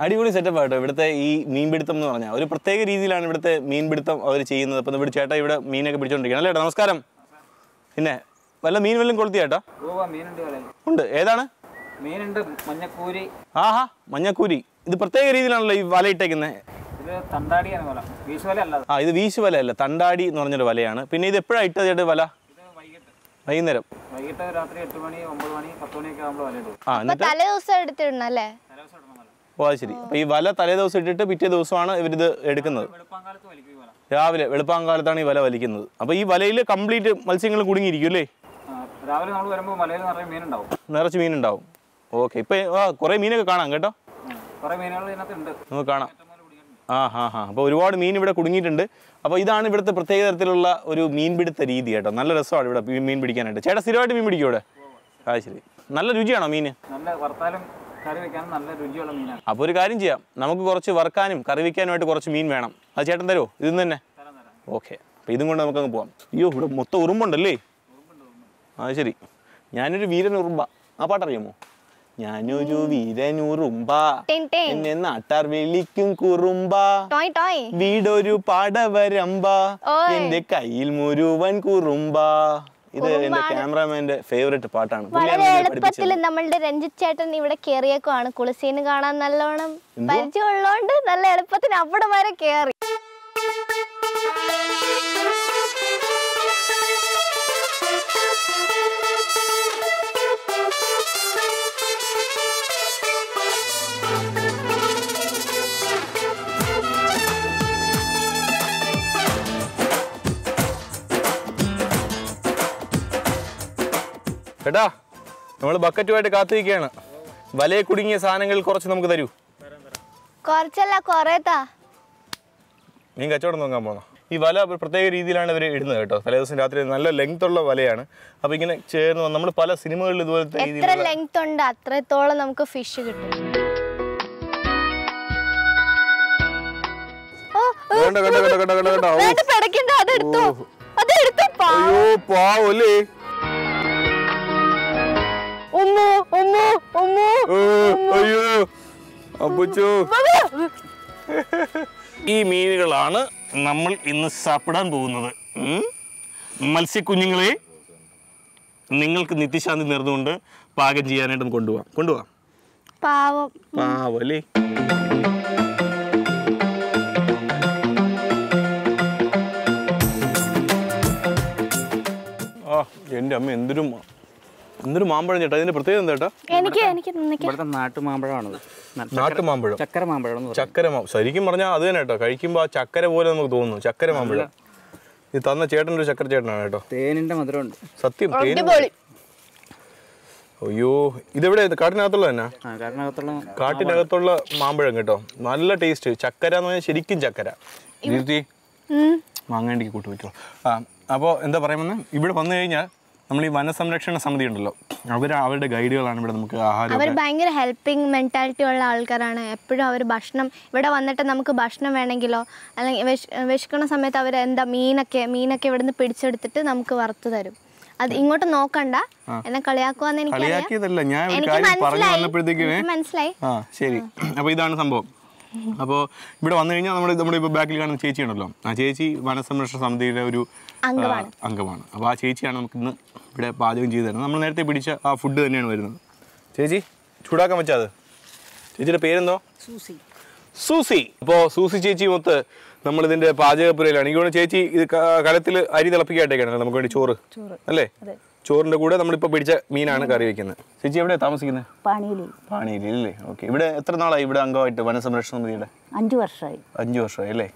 അടിപൊളി സെറ്റപ്പ് ആട്ടോ ഇവിടുത്തെ ഈ മീൻപിടുത്തം എന്ന് പറഞ്ഞാൽ ഒരു പ്രത്യേക രീതിയിലാണ് ഇവിടുത്തെ മീൻപിടുത്തം അവർ ചെയ്യുന്നത്. അപ്പം ഇവിടെ ചേട്ടാ ഇവിടെ മീനൊക്കെ പിടിച്ചോണ്ടിരിക്കണം അല്ലേ? നമസ്കാരം. പിന്നെ വല്ല മീൻ വല്ലതും കൊളുത്തിയാട്ടോ? ഉണ്ട്. ഏതാണ്? ആഹാ, മഞ്ഞക്കൂരി. ഇത് പ്രത്യേക രീതിയിലാണല്ലോ ഈ വല ഇട്ടേക്കുന്നത്. ആ, ഇത് വീശു വല അല്ല, തണ്ടാടി എന്ന് പറഞ്ഞൊരു വലയാണ്. പിന്നെ ഇത് എപ്പോഴാണ് ഇട്ടത് ചേട്ടാ വല? വൈകുന്നേരം. ഓ അത് ശരി. അപ്പൊ ഈ വല തലേ ദിവസം ഇട്ടിട്ട് പിറ്റേ ദിവസമാണ് ഇവരിത് എടുക്കുന്നത്. രാവിലെ വെളുപ്പാങ്കാലത്താണ് ഈ വല വലിക്കുന്നത്. അപ്പൊ ഈ വലയിൽ കംപ്ലീറ്റ് മത്സ്യങ്ങൾ കുടുങ്ങിയിരിക്കും അല്ലേ? നിറച്ച് മീനുണ്ടാവും. ഓക്കെ. ഇപ്പൊ കുറെ മീനൊക്കെ കാണാം കേട്ടോ, നമുക്ക് കാണാം. അപ്പോൾ ഒരുപാട് മീൻ ഇവിടെ കുടുങ്ങിയിട്ടുണ്ട്. അപ്പോൾ ഇതാണ് ഇവിടുത്തെ പ്രത്യേക തരത്തിലുള്ള ഒരു മീൻപിടുത്ത രീതി കേട്ടോ. നല്ല രസമാണ് ഇവിടെ മീൻ പിടിക്കാനായിട്ട്. ചേട്ടാ സ്ഥിരമായിട്ട് മീൻ പിടിക്കും ഇവിടെ? അത് ശരി. നല്ല രുചിയാണോ മീൻ? അപ്പോൾ ഒരു കാര്യം ചെയ്യാം, നമുക്ക് കുറച്ച് വറുക്കാനും കറി വയ്ക്കാനുമായിട്ട് കുറച്ച് മീൻ വേണം. അത് ചേട്ടൻ തരുമോ? ഇതെന്ന് തന്നെ? ഓക്കെ. അപ്പോൾ ഇതും കൊണ്ട് നമുക്കങ്ങ് പോകാം. അയ്യോ, ഇവിടെ മൊത്തം ഉറുമ്പുണ്ടല്ലേ? അത് ശരി. ഞാനൊരു വീരൻ ഉറുമ്പ. ആ പാട്ടറിയാമോ? ഞാനൊരു വീരനുറുമ്പ, എന്നെ നാട്ടാർ വിളിക്കും കുറുമ്പ, വീടൊരു പാടവരമ്പ, എന്റെ കയ്യിൽ മുഴുവൻ കുറുമ്പ. ഇത് എന്റെ ക്യാമറാമാന്റെ ഫേവറേറ്റ് പാട്ടാണ്. വളരെ എളുപ്പത്തിൽ നമ്മളുടെ രഞ്ജിത്ത് ചേട്ടൻ ഇവിടെ കേറിയേക്കുവാണ്. കുളിസീന് കാണാൻ നല്ലോണം പരിചയമുള്ളതുകൊണ്ട് നല്ല എളുപ്പത്തിന് അവിടെ വരെ കേറി. ചേട്ടാ, നമ്മൾ ബക്കറ്റുമായിട്ട് കാത്തിരിക്കുകയാണ്. വലയെ കുടുങ്ങിയ സാധനങ്ങൾ കുറച്ച് നമുക്ക് തരൂ. കുറച്ചല്ല, കുറേതാ. മീൻ കച്ചവടം നോക്കാൻ പോകണം. ഈ വല പ്രത്യേക രീതിയിലാണ് ഇവർ ഇടുന്നത് കേട്ടോ. തലേ ദിവസം രാത്രി നല്ല ലെങ്ത് ഉള്ള വലയാണ്. അപ്പൊ ഇങ്ങനെ ചേർന്ന് നമ്മൾ പല സിനിമകളിൽ ഇതുപോലത്തെ എത്ര ലെങ്ത് ഉണ്ട് അത്രത്തോളം നമുക്ക് ഫിഷ് കിട്ടും. ഈ മീനുകളാണ് നമ്മൾ ഇന്ന് സാപ്പിടാൻ പോകുന്നത്. മത്സ്യക്കുഞ്ഞുങ്ങളെ നിങ്ങൾക്ക് നിത്യശാന്തി നേർന്നുകൊണ്ട് പാകം ചെയ്യാനായിട്ട് കൊണ്ടുപോവാം. പാവം അല്ലേ? എന്റെ അമ്മ എന്തൊരു മാമ്പഴം ചേട്ടാ. ഇതിന്റെ പ്രത്യേകത എന്താ ചേട്ടാ? നാട്ടുമാമ്പഴമാണത്. നാട്ടുമാമ്പഴം, ചക്കര ശരിക്കും പറഞ്ഞാൽ അത് തന്നെ കേട്ടോ. കഴിക്കുമ്പോൾ ആ ചക്കര പോലെ നമുക്ക് തോന്നുന്നു. ചക്കര മാമ്പഴം. ഇത് തന്ന ചേട്ടൻ്റെ ഒരു ചക്കര ചേട്ടനാണ് കേട്ടോ. തേനിന്റെ മധുരമുണ്ട്. സത്യം. അയ്യോ, ഇതെവിടെ? കാട്ടിനകത്തുള്ള തന്നെ? കാട്ടിനകത്തുള്ള മാമ്പഴം കേട്ടോ. നല്ല ടേസ്റ്റ്. ചക്കര എന്ന് പറഞ്ഞാൽ ശരിക്കും ചക്കര. വാങ്ങേണ്ടിക്ക് കൂട്ടി വയ്ക്കോ. അപ്പോൾ എന്താ പറയുന്നത്, ഇവിടെ വന്നു കഴിഞ്ഞാൽ നമ്മൾ ഈ വനസംരക്ഷണ സമിതി ഉണ്ടല്ലോ, അവരുടെ ഗൈഡുകളാണ് ഇവിടെ നമുക്ക് ആഹാരം. അവർ ഭയങ്കര ഹെൽപ്പിംഗ് മെൻറ്റാലിറ്റി ഉള്ള ആൾക്കാരാണ്. എപ്പോഴും അവർ ഭക്ഷണം ഇവിടെ വന്നിട്ട് നമുക്ക് ഭക്ഷണം വേണമെങ്കിലോ അല്ലെങ്കിൽ വിശക്കുന്ന സമയത്ത് അവർ എന്താ മീനൊക്കെ ഇവിടുന്ന് പിടിച്ചെടുത്തിട്ട് നമുക്ക് വറുത്ത് തരും. അത് ഇങ്ങോട്ട് നോക്കണ്ട, എന്നെ കളിയാക്കുവാന്ന് മനസ്സിലായി. ശരി. അപ്പോൾ ഇതാണ് സംഭവം. അപ്പോൾ ഇവിടെ വന്നു കഴിഞ്ഞാൽ നമ്മുടെ ഇപ്പോൾ ബാക്കിൽ കാണുന്ന ചേച്ചി ഉണ്ടല്ലോ, ആ ചേച്ചി വനസംരക്ഷണ സമിതിയുടെ ഒരു അംഗമാണ്. അപ്പോൾ ആ ചേച്ചിയാണ് നമുക്കിന്ന് ഇവിടെ പാചകം ചെയ്തു തരുന്നത്. നമ്മൾ നേരത്തെ പിടിച്ച ആ ഫുഡ് തന്നെയാണ് വരുന്നത്. ചേച്ചി ചൂടാക്കാൻ വെച്ചാൽ അത്. ചേച്ചിയുടെ പേരെന്തോ? സൂസി. അപ്പോൾ സൂസി ചേച്ചി മൊത്ത് നമ്മളിതിൻ്റെ പാചകപ്പുരയിലാണ്. എനിക്ക് തോന്നുന്നു ചേച്ചി ഇത് കലത്തിൽ അരി തിളപ്പിക്കായിട്ടേക്കാണ് നമുക്ക് വേണ്ടി ചോറ് അല്ലേ? ചോറിൻ്റെ കൂടെ നമ്മളിപ്പോൾ പിടിച്ച മീനാണ് കറി വയ്ക്കുന്നത്. ചേച്ചി എവിടെയാണ് താമസിക്കുന്നത്? പാണിയിൽ അല്ലേ? ഓക്കെ. ഇവിടെ എത്ര നാളായി ഇവിടെ അംഗമായിട്ട് വനസംരക്ഷണ സമിതിയുടെ? 5 വർഷമായി. 5 വർഷമായി അല്ലേ?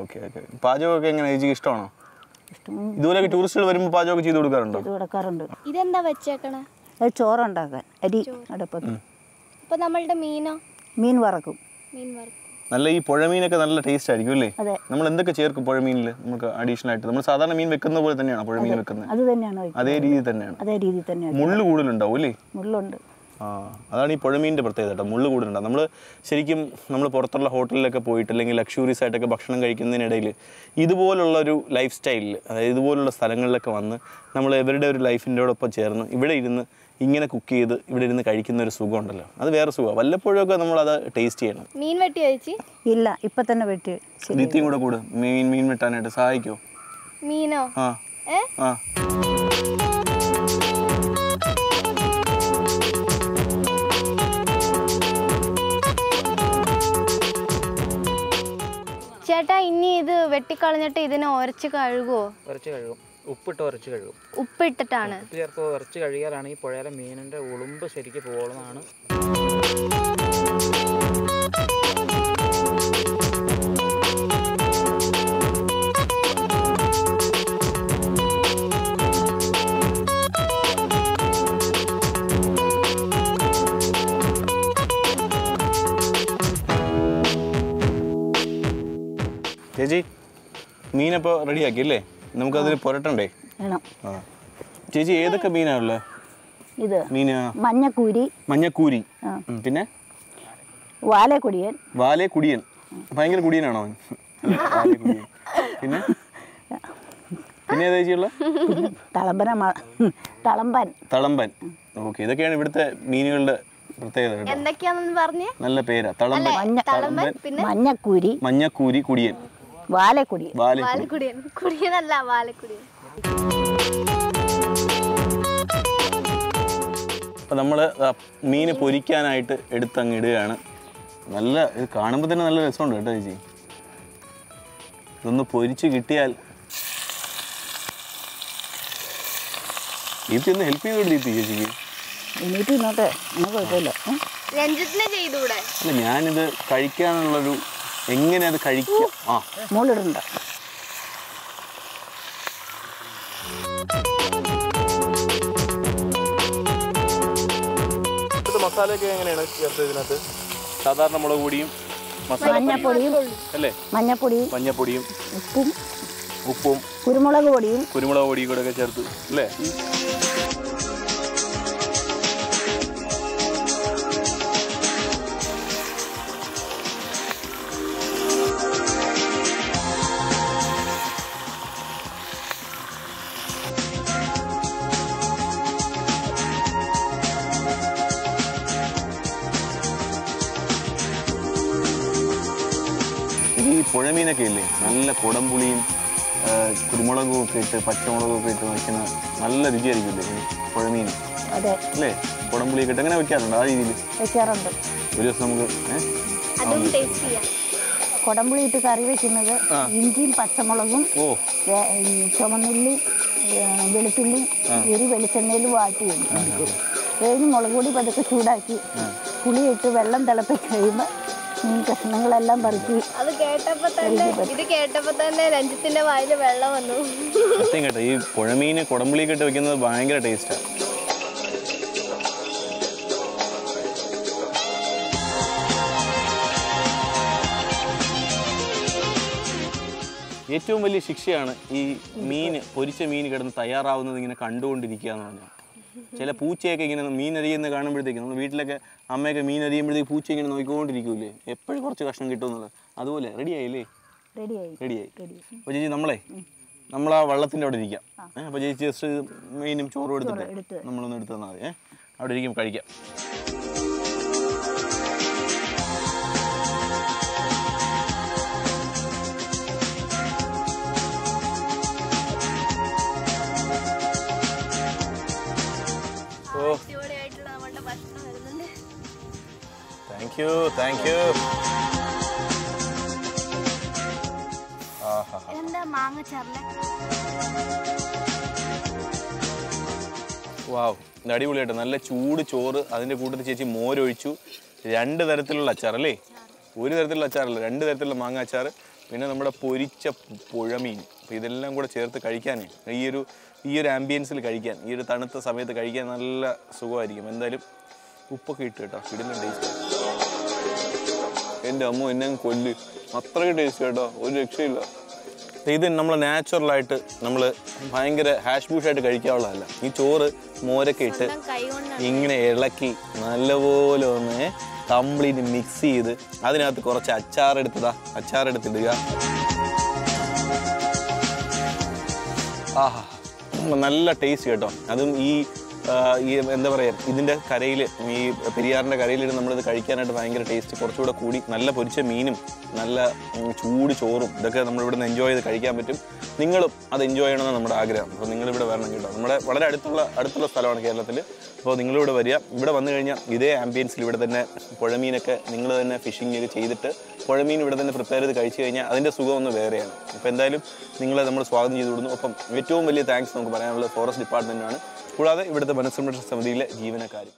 ഓക്കെ. പാചകമൊക്കെ എങ്ങനെ ചേച്ചിക്ക് ഇഷ്ടമാണോ? ഇതുപോലെ ടൂറിസ്റ്റുകൾ വരുമ്പോൾ പാചകം ചെയ്ത് കൊടുക്കാറുണ്ട്? ഇതെന്താ വെച്ചേക്കണേ? ചോറുണ്ടാക്കാൻ അരി അടുപ്പത്ത്. അപ്പോൾ നമ്മളുടെ മീൻ വറക്കും. നല്ല ഈ പുഴമീനൊക്കെ നല്ല ടേസ്റ്റ് ആയിരിക്കും അല്ലേ? നമ്മൾ എന്തൊക്കെ ചേർക്കും പുഴമീനിൽ? നമുക്ക് അഡീഷണൽ ആയിട്ട് നമ്മൾ സാധാരണ മീൻ വെക്കുന്ന പോലെ തന്നെയാണ് പുഴമീൻ വെക്കുന്നത്? അത് തന്നെയാണ്. അതേ രീതി തന്നെയാണ്. മുള്ളു കൂടുതലുണ്ടാവും അല്ലേ? മുള്ളുണ്ട്. അതാണ് ഈ പുഴമീനിൻ്റെ പ്രത്യേകത കേട്ടോ. മുള്ളു കൂടുതലുണ്ട്. നമ്മൾ ശരിക്കും നമ്മൾ പുറത്തുള്ള ഹോട്ടലിലൊക്കെ പോയിട്ട് അല്ലെങ്കിൽ ലക്ഷൂറീസ് ആയിട്ടൊക്കെ ഭക്ഷണം കഴിക്കുന്നതിനിടയിൽ ഇതുപോലുള്ളൊരു ലൈഫ് സ്റ്റൈലിൽ, അതായത് ഇതുപോലുള്ള സ്ഥലങ്ങളിലൊക്കെ വന്ന് നമ്മൾ ഇവരുടെ ഒരു ലൈഫിൻ്റെയോടൊപ്പം ചേർന്ന് ഇവിടെ ഇരുന്ന് ഇങ്ങനെ കുക്ക് ചെയ്ത് ഇവിടെ ഇരുന്ന് കഴിക്കുന്ന ഒരു സുഖം ഉണ്ടല്ലോ, അത് വേറെ സുഖമാണ്. വല്ലപ്പോഴൊക്കെ നമ്മളത് ടേസ്റ്റ് ചെയ്യണം. മീൻ വെട്ടി കഴിച്ച് ഇല്ല, ഇപ്പം തന്നെ വെട്ടി. നീത്തിയും കൂടെ കൂടെ മീൻ വെട്ടാനായിട്ട് സഹായിക്കുമോ? മീനോ? ആ ആ ചേട്ടാ, ഇനി ഇത് വെട്ടിക്കളഞ്ഞിട്ട് ഇതിനെ ഉരച്ച് കഴുകുമോ? ഉരച്ച് കഴുകും, ഉപ്പിട്ട് ഉരച്ച് കഴുകും. ഉപ്പിട്ടിട്ടാണ്? ഉപ്പ് ചേർത്ത് ഉരച്ച് കഴുകിയാലാണ് ഈ പുഴയിലെ മീനിൻ്റെ ഉളുമ്പ് ശരിക്ക് പോകുന്നതാണ്. ചേച്ചി, മീനപ്പോൾ റെഡിയാക്കി അല്ലേ? നമുക്കതിൽ പുരട്ടണ്ടേ? വേണം. ആ ചേച്ചി, ഏതൊക്കെ മീനാണുള്ളത്? ഇത് മീൻ മഞ്ഞക്കൂരി, മഞ്ഞക്കൂരി, പിന്നെ വാലേക്കുടിയൻ. വാലേക്കുടിയൻ, ഭയങ്കര കുടിയനാണോ അവൻ? വാലേക്കുടിയൻ. പിന്നെ പിന്നെ ഏതാ ചേച്ചിയുള്ള? തളമ്പൻ. ഓക്കെ, ഇതൊക്കെയാണ് ഇവിടുത്തെ മീനുകളുടെ പ്രത്യേകത. എന്തൊക്കെയാണെന്ന് പറഞ്ഞേ? നല്ല പേരാ. തളമ്പൻ, മഞ്ഞക്കൂരി, മഞ്ഞക്കൂരി, കുടിയൻ, വാലേക്കുടിയൻ. വാലക്കുടിയൻ. കുടിയനല്ല, വാലക്കുടിയൻ. അപ്പം നമ്മൾ മീൻ പൊരിക്കാനായിട്ട് എടുത്തങ്ങ് ഇടുകയാണ്. നല്ല, ഇത് കാണുമ്പോൾ തന്നെ നല്ല രസമുണ്ട് കേട്ടോ ചേച്ചി. ഇതൊന്ന് പൊരിച്ച് കിട്ടിയാൽ. ദീപ്തി ഒന്ന് ഹെൽപ്പ് ചെയ്തോട് ദീപ്തി ചേച്ചിക്ക്. എന്നിട്ട് ഇന്നോട്ടെ, കുഴപ്പമില്ല. രഞ്ജിത്തിനെ ചെയ്തൂടെ? അല്ല, ഞാനിത് കഴിക്കാനുള്ളൊരു എങ്ങനെ അത് കഴിക്കാം. ആ, മുകളിടണ്ട. മസാലയൊക്കെ എങ്ങനെയാണ് ചേർത്തത് ഇതിനകത്ത്? സാധാരണ മുളക് പൊടിയും മഞ്ഞപ്പൊടിയും അല്ലേ? മഞ്ഞപ്പൊടിയും ഉപ്പും കുരുമുളക് പൊടിയും കൂടെ ഒക്കെ ചേർത്ത് അല്ലേ? ഈ പുഴമീനൊക്കെ ഇല്ലേ, നല്ല കുടംപുളിയും കുരുമുളകും ഒക്കെ ഇട്ട് പച്ചമുളകും ഒക്കെ ഇട്ട് വയ്ക്കുന്ന നല്ല രുചിയായിരിക്കില്ലേ ഈ പുഴമീൻ? അതെ അല്ലേ? കുടംപുളിയൊക്കെ ഇട്ട് അങ്ങനെ വെക്കാറുണ്ട്? ആ രീതിയിൽ വെക്കാറുണ്ട്. ഒരു ദിവസം നമുക്ക് കുടംപുളി ഇട്ട് കറി വെക്കുന്നത് ഇഞ്ചിയും പച്ചമുളകും ചുമന്നുള്ളി വെളുത്തുള്ളി വെളിച്ചെണ്ണയിൽ വാട്ടി എടുക്കും. കഴിഞ്ഞ് മുളക് പൊടി പതുക്കെ ചൂടാക്കി പുളിയിട്ട് വെള്ളം തിളപ്പിച്ച് കഴിയുമ്പോൾ മീൻ കഷ്ണങ്ങളെല്ലാം പറിച്ച്. ഇത് കേട്ടപ്പോ തന്നെ രഞ്ജിത്തിന്റെ വായിൽ വെള്ളം വന്നു. സത്യം കേട്ടോ, ഈ പുഴമീൻ കുടംപുളിയൊക്കെ ഇട്ട് വെക്കുന്നത് ഭയങ്കര ടേസ്റ്റാണ്. ഏറ്റവും വലിയ ശിക്ഷയാണ് ഈ പൊരിച്ച മീൻ കിടന്ന് തയ്യാറാവുന്നത് ഇങ്ങനെ കണ്ടുകൊണ്ടിരിക്കുക എന്ന് പറഞ്ഞാൽ. ചില പൂച്ചയൊക്കെ ഇങ്ങനെ മീൻ അരിയുന്ന കാണുമ്പോഴത്തേക്കും, നമ്മൾ വീട്ടിലൊക്കെ അമ്മയൊക്കെ മീൻ അരിയുമ്പോഴത്തേക്ക് പൂച്ച ഇങ്ങനെ നോക്കിക്കൊണ്ടിരിക്കൂലേ, എപ്പോഴും കുറച്ച് കഷ്ണം കിട്ടുമെന്നുള്ളത്. അതുപോലെ റെഡിയായില്ലേ? റെഡിയായി. അപ്പോൾ ചേച്ചി, നമ്മളാ വള്ളത്തിൻ്റെ അവിടെ ഇരിക്കാം. അപ്പോൾ ചേച്ചി ജസ്റ്റ് മീനും ചോറും എടുത്തിട്ട് നമ്മളൊന്ന് എടുത്ത് തന്നാൽ മതി. അവിടെ ഇരിക്കും, കഴിക്കാം. Thank you. വാവ്, ഇത് അടിപൊളിയായിട്ട് നല്ല ചൂട് ചോറ്, അതിൻ്റെ കൂട്ടത്തിൽ ചേച്ചി മോരൊഴിച്ചു, 2 തരത്തിലുള്ള അച്ചാർ അല്ലേ? ഒരു തരത്തിലുള്ള അച്ചാറല്ല, 2 തരത്തിലുള്ള മാങ്ങ അച്ചാർ, പിന്നെ നമ്മുടെ പൊരിച്ച പുഴമീൻ. അപ്പോൾ ഇതെല്ലാം കൂടെ ചേർത്ത് കഴിക്കാനേ, ഈ ഒരു ആംബിയൻസിൽ കഴിക്കാൻ, ഈ ഒരു തണുത്ത സമയത്ത് കഴിക്കാൻ നല്ല സുഖമായിരിക്കും. എന്തായാലും ഉപ്പൊക്കെ ഇട്ട് കേട്ടോ, കിടുന്ന ടേസ്റ്റ്. എൻ്റെ അമ്മ എന്നെ കൊല്ല്, അത്രയ്ക്ക് ടേസ്റ്റ് കേട്ടോ, ഒരു രക്ഷയില്ല. ഇത് നമ്മൾ നാച്ചുറലായിട്ട് നമ്മൾ ഭയങ്കര ഹാഷ് ബൂഷായിട്ട് കഴിക്കാനുള്ളതല്ല. ഈ ചോറ് മോരൊക്കെ ഇട്ട് ഇങ്ങനെ ഇളക്കി നല്ലപോലെ ഒന്ന് കംപ്ലീറ്റ് മിക്സ് ചെയ്ത് അതിനകത്ത് കുറച്ച് അച്ചാറെടുത്തിടുക. ആഹാ, നല്ല ടേസ്റ്റ് കേട്ടോ. അതും ഈ എന്താ പറയുക, ഇതിൻ്റെ കരയിൽ, ഈ പെരിയാറിൻ്റെ കരയിലിട്ട് നമ്മളിത് കഴിക്കാനായിട്ട് ഭയങ്കര ടേസ്റ്റ് കുറച്ചുകൂടെ കൂടി. നല്ല പൊരിച്ച മീനും നല്ല ചൂട് ചോറും ഇതൊക്കെ നമ്മളിവിടെ നിന്ന് എൻജോയ് ചെയ്ത് കഴിക്കാൻ പറ്റും. നിങ്ങളും അത് എൻജോയ് ചെയ്യണമെന്ന് നമ്മുടെ ആഗ്രഹം. അപ്പോൾ നിങ്ങളിവിടെ വരണം കേട്ടോ. നമ്മുടെ വളരെ അടുത്തുള്ള സ്ഥലമാണ് കേരളത്തിൽ. അപ്പോൾ നിങ്ങളിവിടെ വരിക. ഇവിടെ വന്നു കഴിഞ്ഞാൽ ഇതേ ആംബിയൻസിൽ ഇവിടെ തന്നെ പുഴമീനൊക്കെ നിങ്ങൾ തന്നെ ഫിഷിംഗ് ഒക്കെ ചെയ്തിട്ട് പുഴമീൻ ഇവിടെ തന്നെ പ്രിപ്പയർ ചെയ്ത് കഴിച്ചു കഴിഞ്ഞാൽ അതിൻ്റെ സുഖം ഒന്ന് വേറെയാണ്. അപ്പോൾ എന്തായാലും നിങ്ങളെ നമ്മൾ സ്വാഗതം ചെയ്ത് വിടുന്നു. അപ്പം ഏറ്റവും വലിയ താങ്ക്സ് നമുക്ക് പറയാനുള്ളത് ഫോറസ്റ്റ് ഡിപ്പാർട്ട്മെൻറ്റാണ്, കൂടാതെ ഇവിടുത്തെ വനസംരക്ഷണ സമിതിയിലെ ജീവനക്കാരും.